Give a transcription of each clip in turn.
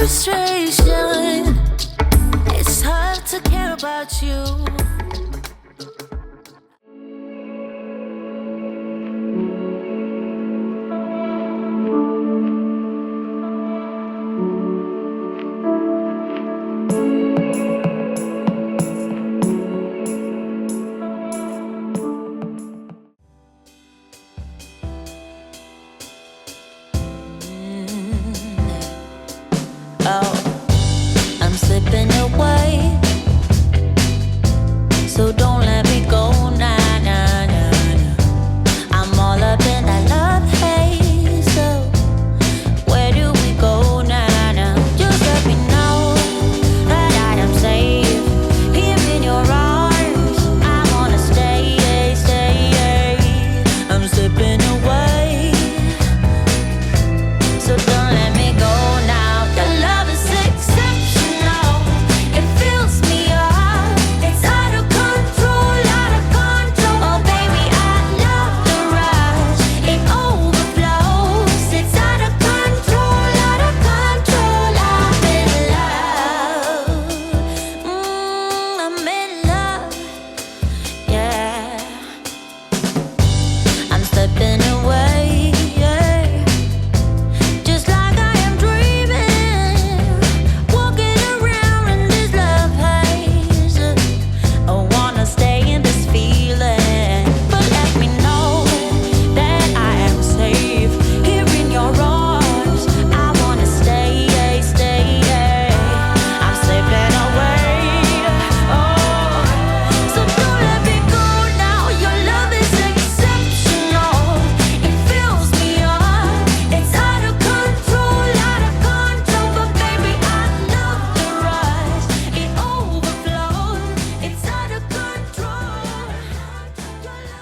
frustration. It's hard to care about you. Oh, I'm slipping away, so don't let me go, nah, nah, nah, nah. I'm all up in that love haze, so where do we go, nah, nah? Just let me know that I am safe here in your arms. I wanna stay, stay. I'm slipping away, so don't let me go now. Your love is exceptional. It fills me up. It's out of control, out of control. Oh baby, I love the rush. It overflows. It's out of control, out of control. I'm in love. I'm in love. Yeah. I'm slipping away. Yeah. Just like I am dreaming, walking around in this love haze. I wanna stay in this feeling, but let me know that I am safe here in your arms. I wanna stay, stay. I'm slipping away. Oh, so don't let me go now. Your love is exceptional. It fills me up. It's out of control, out of control. But baby, I love the rush. It overflows. It's out of control. Your love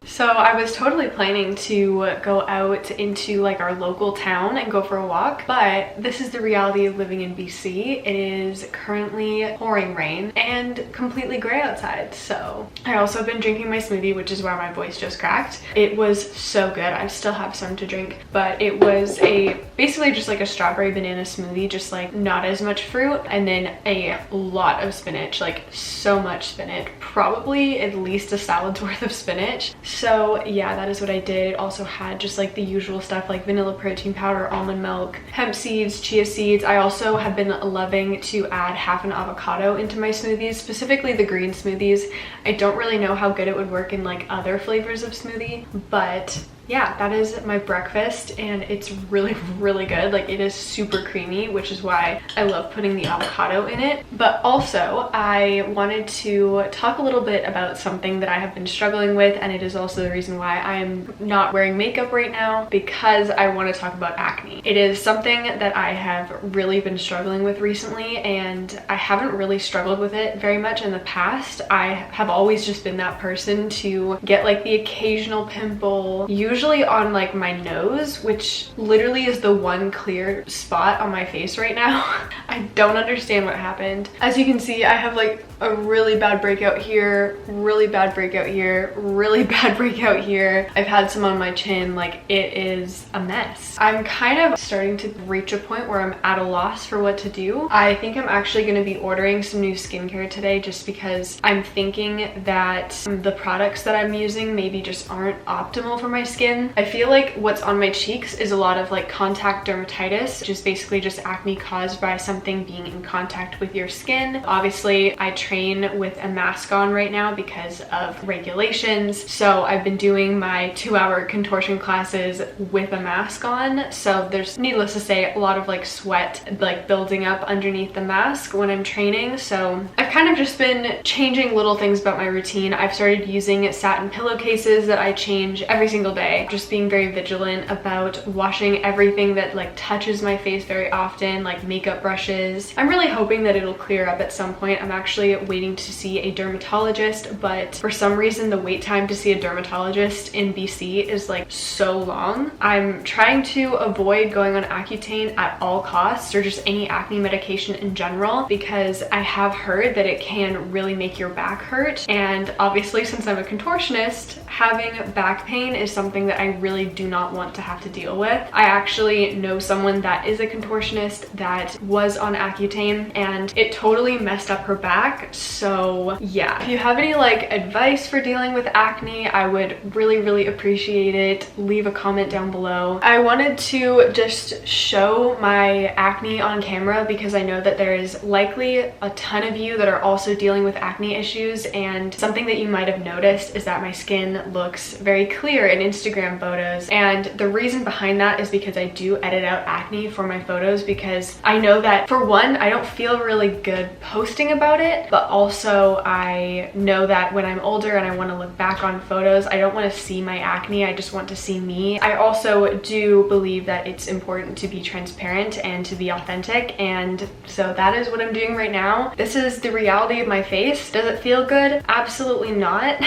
is So I was totally planning to go out into like our local town and go for a walk, but this is the reality of living in BC. It is currently pouring rain and completely gray outside. So I also have been drinking my smoothie, which is why my voice just cracked. It was so good. I still have some to drink, but it was basically just like a strawberry banana smoothie, just like not as much fruit, and then a lot of spinach, like so much spinach, probably at least a salad's worth of spinach. So yeah, that is what I did. It also had just like the usual stuff like vanilla protein powder, almond milk, hemp seeds, chia seeds. I also have been loving to add half an avocado into my smoothies, specifically the green smoothies. I don't really know how good it would work in like other flavors of smoothie, but yeah, that is my breakfast, and it's really, really good. Like, it is super creamy, which is why I love putting the avocado in it. But also, I wanted to talk a little bit about something that I have been struggling with, and it is also the reason why I am not wearing makeup right now, because I want to talk about acne. It is something that I have really been struggling with recently, and I haven't really struggled with it very much in the past. I have always just been that person to get like the occasional pimple, usually on like my nose, which literally is the one clear spot on my face right now. I don't understand what happened. As you can see, I have like a really bad breakout here, really bad breakout here, really bad breakout here. I've had some on my chin. Like, it is a mess. I'm kind of starting to reach a point where I'm at a loss for what to do. I think I'm actually going to be ordering some new skincare today, just because I'm thinking that the products that I'm using maybe just aren't optimal for my skin. I feel like what's on my cheeks is a lot of like contact dermatitis, which is basically just acne caused by something being in contact with your skin. Obviously, I train with a mask on right now because of regulations, so I've been doing my 2-hour contortion classes with a mask on, so there's, needless to say, a lot of like sweat like building up underneath the mask when I'm training. So I've kind of just been changing little things about my routine. I've started using satin pillowcases that I change every single day, just being very vigilant about washing everything that like touches my face very often, like makeup brushes. I'm really hoping that it'll clear up at some point. I'm actually waiting to see a dermatologist, but for some reason the wait time to see a dermatologist in BC is like so long. I'm trying to avoid going on Accutane at all costs, or just any acne medication in general, because I have heard that it can really make your back hurt, and obviously since I'm a contortionist, having back pain is something something that I really do not want to have to deal with. I actually know someone that is a contortionist that was on Accutane, and it totally messed up her back. So yeah, if you have any like advice for dealing with acne, I would really appreciate it. Leave a comment down below. I wanted to just show my acne on camera because I know that there is likely a ton of you that are also dealing with acne issues, and something that you might have noticed is that my skin looks very clear in Instagram photos, and the reason behind that is because I do edit out acne for my photos, because I know that for one, I don't feel really good posting about it, but also I know that when I'm older and I want to look back on photos, I don't want to see my acne, I just want to see me. I also do believe that it's important to be transparent and to be authentic, and so that is what I'm doing right now. This is the reality of my face. Does it feel good? Absolutely not.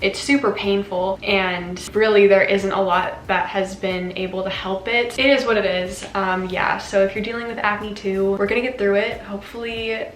It's super painful, and really there isn't a lot that has been able to help it. It is what it is. Yeah, so if you're dealing with acne too, we're gonna get through it hopefully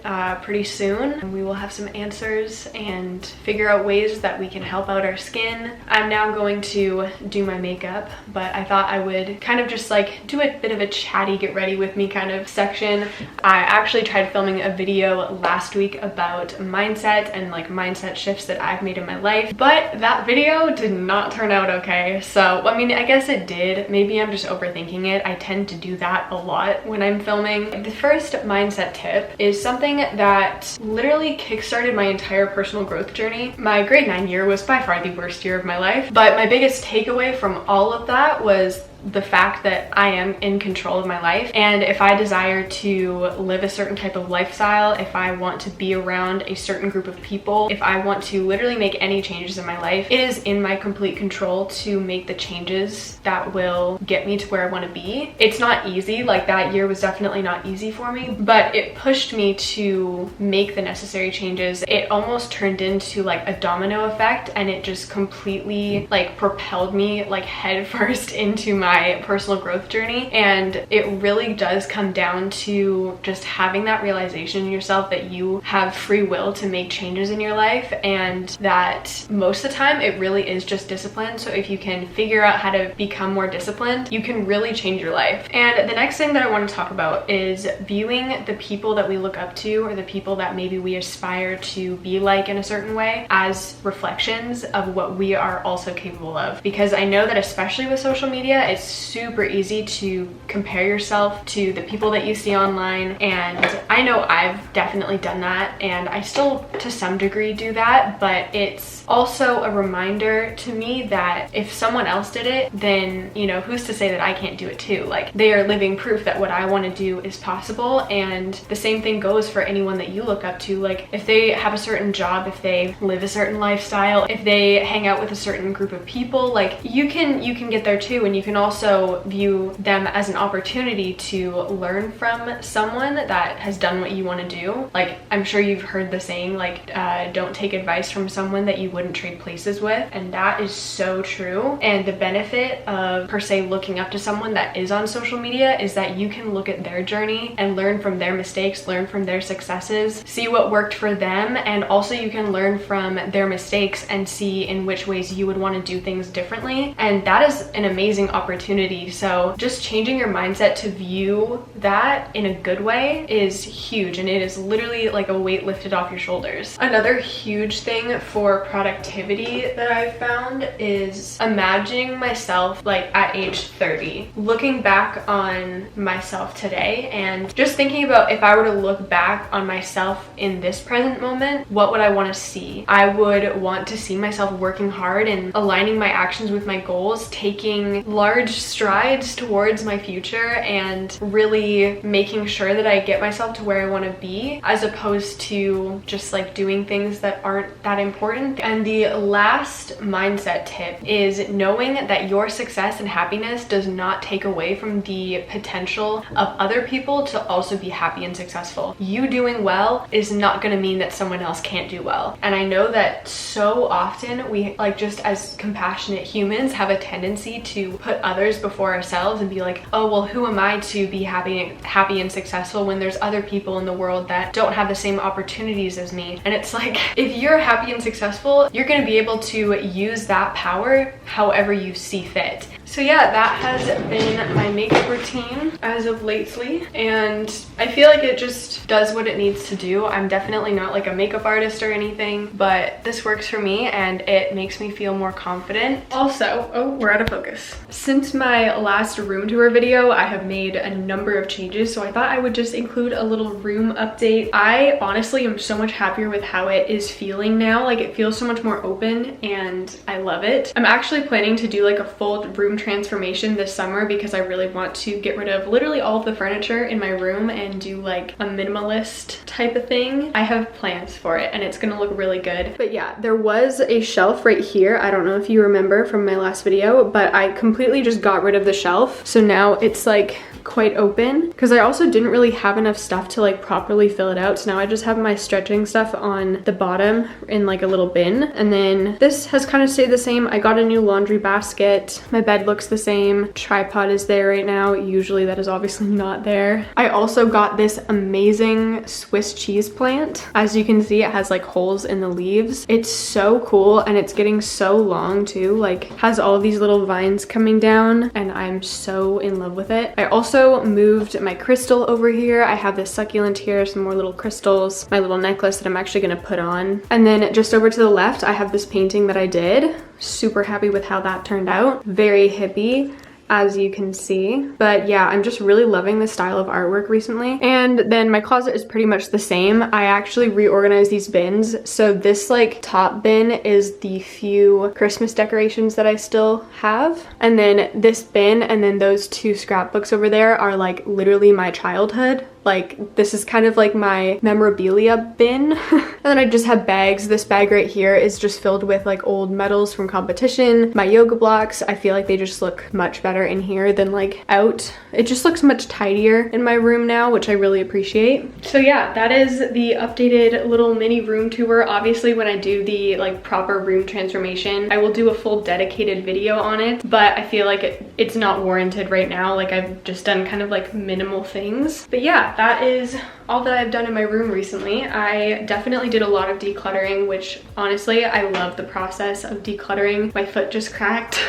pretty soon, and we will have some answers and figure out ways that we can help out our skin. I'm now going to do my makeup, but I thought I would kind of just like do a bit of a chatty get ready with me kind of section. I actually tried filming a video last week about mindset and like mindset shifts that I've made in my life, but that video did not turn out okay. So I mean, I guess it did. Maybe I'm just overthinking it. I tend to do that a lot when I'm filming. The first mindset tip is something that literally kickstarted my entire personal growth journey. My grade 9 year was by far the worst year of my life, but my biggest takeaway from all of that was the fact that I am in control of my life, and if I desire to live a certain type of lifestyle, if I want to be around a certain group of people, if I want to literally make any changes in my life, it is in my complete control to make the changes that will get me to where I want to be. It's not easy, like that year was definitely not easy for me, but it pushed me to make the necessary changes. It almost turned into like a domino effect, and it just completely like propelled me like head first into my personal growth journey. And it really does come down to just having that realization in yourself that you have free will to make changes in your life, and that most of the time it really is just discipline. So if you can figure out how to become more disciplined, you can really change your life. And the next thing that I want to talk about is viewing the people that we look up to, or the people that maybe we aspire to be like in a certain way, as reflections of what we are also capable of. Because I know that especially with social media, it's super easy to compare yourself to the people that you see online, and I know I've definitely done that, and I still to some degree do that, but it's also a reminder to me that if someone else did it, then you know, who's to say that I can't do it too? Like, they are living proof that what I want to do is possible. And the same thing goes for anyone that you look up to. Like, if they have a certain job, if they live a certain lifestyle, if they hang out with a certain group of people, like you can get there too. And you can also view them as an opportunity to learn from someone that has done what you want to do. Like, I'm sure you've heard the saying, like, don't take advice from someone that you wouldn't trade places with, and that is so true. And the benefit of per se looking up to someone that is on social media is that you can look at their journey and learn from their mistakes, learn from their successes, see what worked for them, and also you can learn from their mistakes and see in which ways you would want to do things differently. And that is an amazing opportunity. So just changing your mindset to view that in a good way is huge, and it is literally like a weight lifted off your shoulders. Another huge thing for productivity that I've found is imagining myself like at age 30, looking back on myself today and just thinking about, if I were to look back on myself in this present moment, what would I want to see? I would want to see myself working hard and aligning my actions with my goals, taking large strides towards my future, and really making sure that I get myself to where I want to be, as opposed to just like doing things that aren't that important. And the last mindset tip is knowing that your success and happiness does not take away from the potential of other people to also be happy and successful. You doing well is not going to mean that someone else can't do well. And I know that so often we, like, just as compassionate humans, have a tendency to put others before ourselves and be like, oh, well, who am I to be happy and successful when there's other people in the world that don't have the same opportunities as me? And it's like, if you're happy and successful, you're going to be able to use that power however you see fit. So yeah, that has been my makeup routine as of lately, and I feel like it just does what it needs to do. I'm definitely not like a makeup artist or anything, but this works for me and it makes me feel more confident. Also, oh, we're out of focus. Since my last room tour video, I have made a number of changes, so I thought I would just include a little room update. I honestly am so much happier with how it is feeling now. Like, it feels so much more open and I love it. I'm actually planning to do like a full room transformation this summer because I really want to get rid of literally all of the furniture in my room and do like a minimalist type of thing. I have plans for it and it's gonna look really good. But yeah, there was a shelf right here. I don't know if you remember from my last video, but I completely just got rid of the shelf. So now it's like quite open because I also didn't really have enough stuff to like properly fill it out. So now I just have my stretching stuff on the bottom in like a little bin. And then this has kind of stayed the same. I got a new laundry basket. My bed looks the same. Tripod is there right now. Usually that is obviously not there. I also got this amazing Swiss cheese plant. As you can see, it has like holes in the leaves. It's so cool and it's getting so long too. Like, has all these little vines coming down and I'm so in love with it. I also moved my crystal over here. I have this succulent here, some more little crystals, my little necklace that I'm actually gonna put on. And then just over to the left, I have this painting that I did. Super happy with how that turned out. Very hippie, as you can see. But yeah, I'm just really loving this style of artwork recently. And then my closet is pretty much the same. I actually reorganized these bins. So this like top bin is the few Christmas decorations that I still have. And then this bin and then those two scrapbooks over there are like literally my childhood. Like, this is kind of like my memorabilia bin. And then I just have bags. This bag right here is just filled with like old medals from competition, my yoga blocks. I feel like they just look much better in here than like out. It just looks much tidier in my room now, which I really appreciate. So yeah, that is the updated little mini room tour. Obviously, when I do the like proper room transformation, I will do a full dedicated video on it, but I feel like it's not warranted right now. Like, I've just done kind of like minimal things. But yeah, that is all that I've done in my room recently. I definitely did a lot of decluttering, which honestly, I love the process of decluttering. My foot just cracked.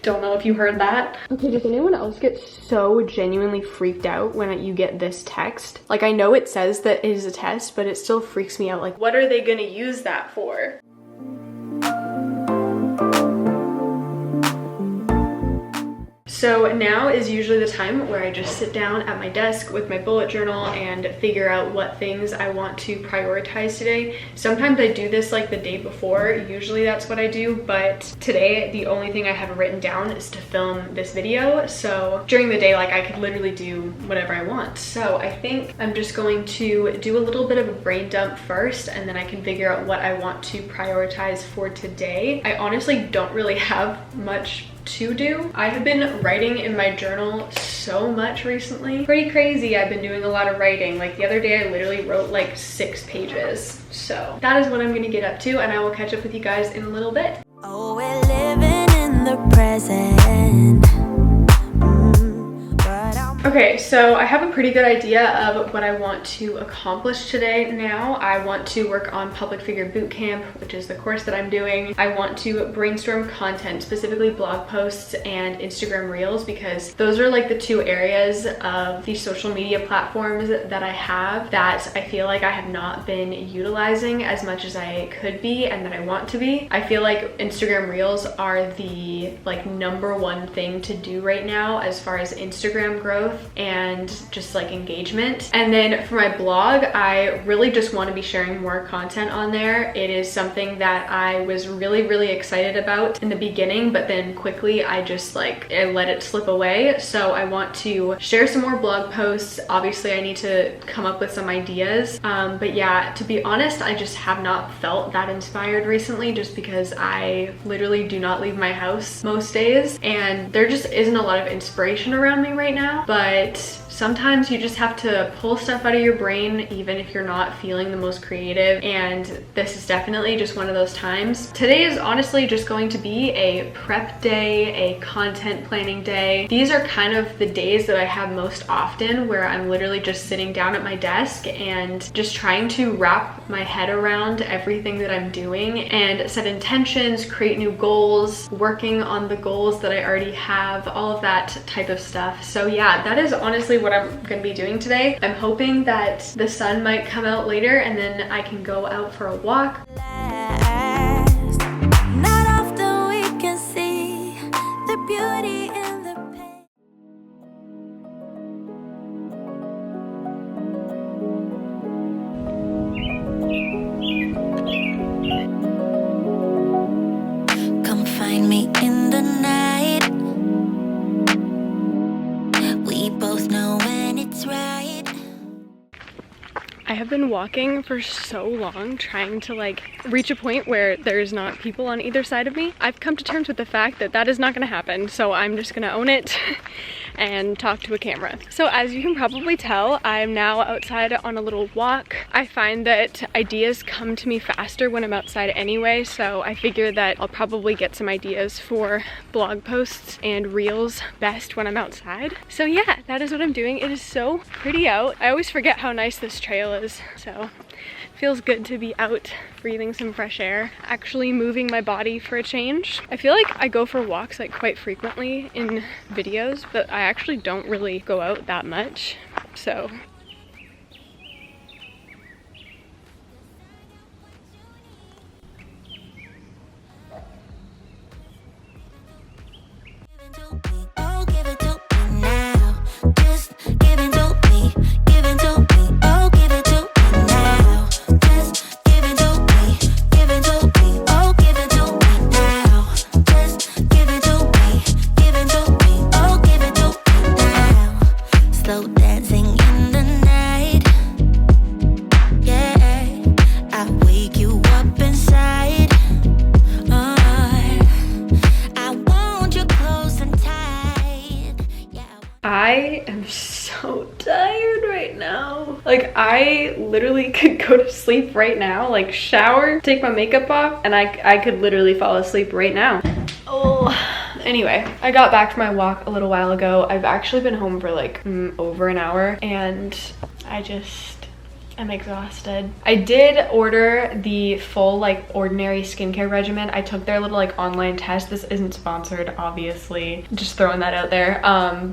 Don't know if you heard that. Okay, does anyone else get so genuinely freaked out when you get this text? Like, I know it says that it is a test, but it still freaks me out. Like, what are they gonna use that for? So now is usually the time where I just sit down at my desk with my bullet journal and figure out what things I want to prioritize today. Sometimes I do this like the day before, usually that's what I do, but today the only thing I have written down is to film this video. So during the day, like, I could literally do whatever I want. So I think I'm just going to do a little bit of a brain dump first, and then I can figure out what I want to prioritize for today. I honestly don't really have much to do. I have been writing in my journal so much recently. Pretty crazy. I've been doing a lot of writing. Like, the other day I literally wrote like 6 pages. So that is what I'm gonna get up to, and I will catch up with you guys in a little bit. Oh, we're living in the present. Okay, so I have a pretty good idea of what I want to accomplish today now. I want to work on Public Figure Bootcamp, which is the course that I'm doing. I want to brainstorm content, specifically blog posts and Instagram Reels, because those are like the 2 areas of the social media platforms that I have that I feel like I have not been utilizing as much as I could be and that I want to be. I feel like Instagram Reels are the like #1 thing to do right now as far as Instagram growth and just like engagement. And then for my blog, I really just want to be sharing more content on there. It is something that I was really excited about in the beginning, but then quickly I just like, I let it slip away. So I want to share some more blog posts. Obviously I need to come up with some ideas. But yeah, to be honest, I just have not felt that inspired recently, just because I literally do not leave my house most days and there just isn't a lot of inspiration around me right now. But sometimes you just have to pull stuff out of your brain even if you're not feeling the most creative, and this is definitely just one of those times. Today is honestly just going to be a prep day, a content planning day. These are kind of the days that I have most often where I'm literally just sitting down at my desk and just trying to wrap my head around everything that I'm doing and set intentions, create new goals, working on the goals that I already have, all of that type of stuff. So yeah, that is honestly what I'm gonna be doing today. I'm hoping that the sun might come out later and then I can go out for a walk. Not often we can see the beauty in the pain. Come find me in the night. We both know when it's right. I have been walking for so long trying to like reach a point where there's not people on either side of me. I've come to terms with the fact that that is not going to happen, so I'm just going to own it and talk to a camera. So as you can probably tell, I'm now outside on a little walk. I find that ideas come to me faster when I'm outside anyway, so I figure that I'll probably get some ideas for blog posts and reels best when I'm outside. So yeah, that is what I'm doing. It is so pretty out. I always forget how nice this trail is, so it feels good to be out breathing some fresh air, actually moving my body for a change. I feel like I go for walks like quite frequently in videos, but I actually don't really go out that much, so Oh, give it to me now. Just give it to me. Give it to me. Oh, give it to me now. Just give it to me. Give it to me. Oh, give it to me now. Just give it to me. Give it to me. Oh, give it to me now. Slow dancing in the night. Yeah, I wake you up inside. I want you close and tight. Yeah. I am so tired right now. Like I literally could go to sleep right now, like shower, take my makeup off, and I could literally fall asleep right now. Oh, anyway, I got back from my walk a little while ago. I've actually been home for like over an hour and I'm exhausted. I did order the full like ordinary skincare regimen. I took their little like online test. This isn't sponsored, obviously. Just throwing that out there.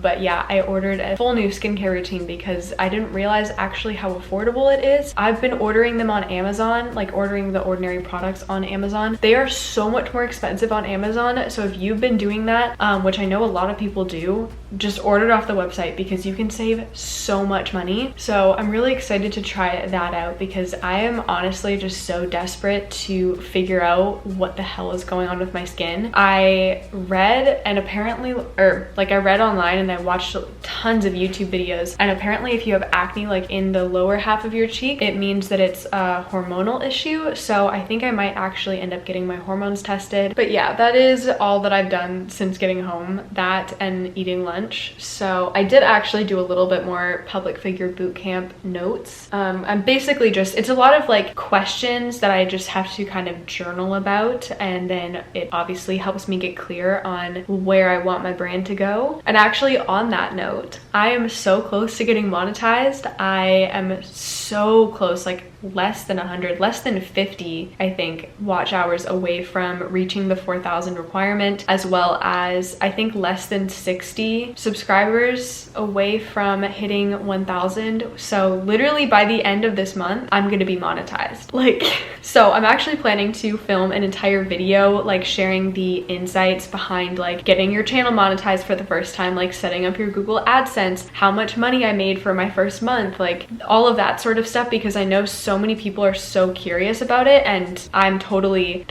But yeah, I ordered a full new skincare routine because I didn't realize actually how affordable it is. I've been ordering them on Amazon, like ordering the ordinary products on Amazon. They are so much more expensive on Amazon. So if you've been doing that, which I know a lot of people do, just order it off the website because you can save so much money. So I'm really excited to try that out because I am honestly just so desperate to figure out what the hell is going on with my skin. I read and apparently, I read online and I watched tons of YouTube videos, and apparently if you have acne like in the lower half of your cheek, it means that it's a hormonal issue. So I think I might actually end up getting my hormones tested. But yeah, that is all that I've done since getting home, that and eating lunch. So I did actually do a little bit more public figure boot camp notes. I'm basically just, it's a lot of like questions that I just have to kind of journal about, and then it obviously helps me get clear on where I want my brand to go. And actually on that note, I am so close to getting monetized. I am so close, like less than 100, less than 50, I think, watch hours away from reaching the 4,000 requirement, as well as I think less than 60 subscribers away from hitting 1,000. So literally by the end of this month, I'm gonna be monetized. Like, so I'm actually planning to film an entire video, like sharing the insights behind like getting your channel monetized for the first time, like setting up your Google AdSense, how much money I made for my first month, like all of that sort of stuff, because I know so many people are so curious about it, and I'm totally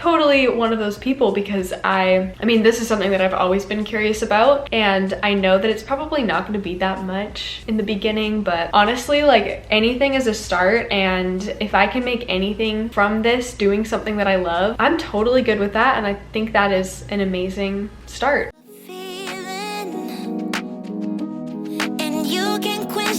one of those people, because I mean, this is something that I've always been curious about, and I know that it's probably not going to be that much in the beginning, but honestly, like anything is a start, and if I can make anything from this doing something that I love, I'm totally good with that, and I think that is an amazing start. Feeling, and you can quit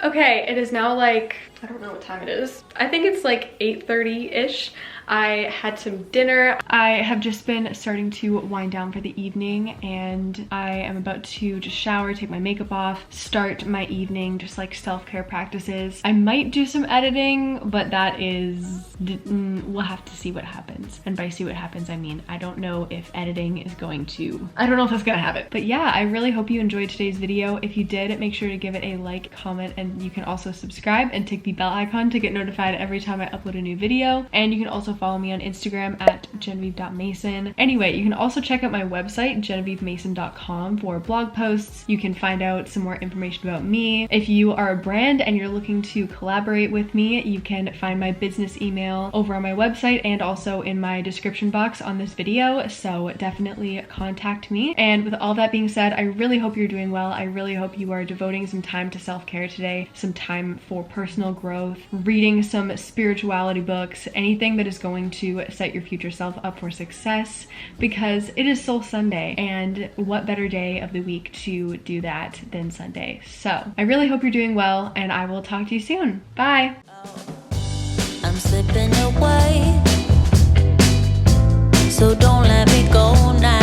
Okay, it is now like, I don't know what time it is. I think it's like 8:30-ish. I had some dinner. I have just been starting to wind down for the evening, and I am about to just shower, take my makeup off, start my evening, just like self-care practices. I might do some editing, but that is, we'll have to see what happens. And by see what happens, I mean, I don't know if editing is going to, I don't know if that's gonna happen. But yeah, I really hope you enjoyed today's video. If you did, make sure to give it a like, comment, and you can also subscribe and tick the bell icon to get notified every time I upload a new video. And you can also follow me on Instagram at genevieve.mason. Anyway, you can also check out my website, genevievemason.com, for blog posts. You can find out some more information about me. If you are a brand and you're looking to collaborate with me, you can find my business email over on my website and also in my description box on this video, so definitely contact me. And with all that being said, I really hope you're doing well. I really hope you are devoting some time to self-care today, some time for personal growth, reading some spirituality books, anything that is going to set your future self up for success, because it is Soul Sunday, and what better day of the week to do that than Sunday. So I really hope you're doing well, and I will talk to you soon. Bye. I'm slipping away, so don't let me go now.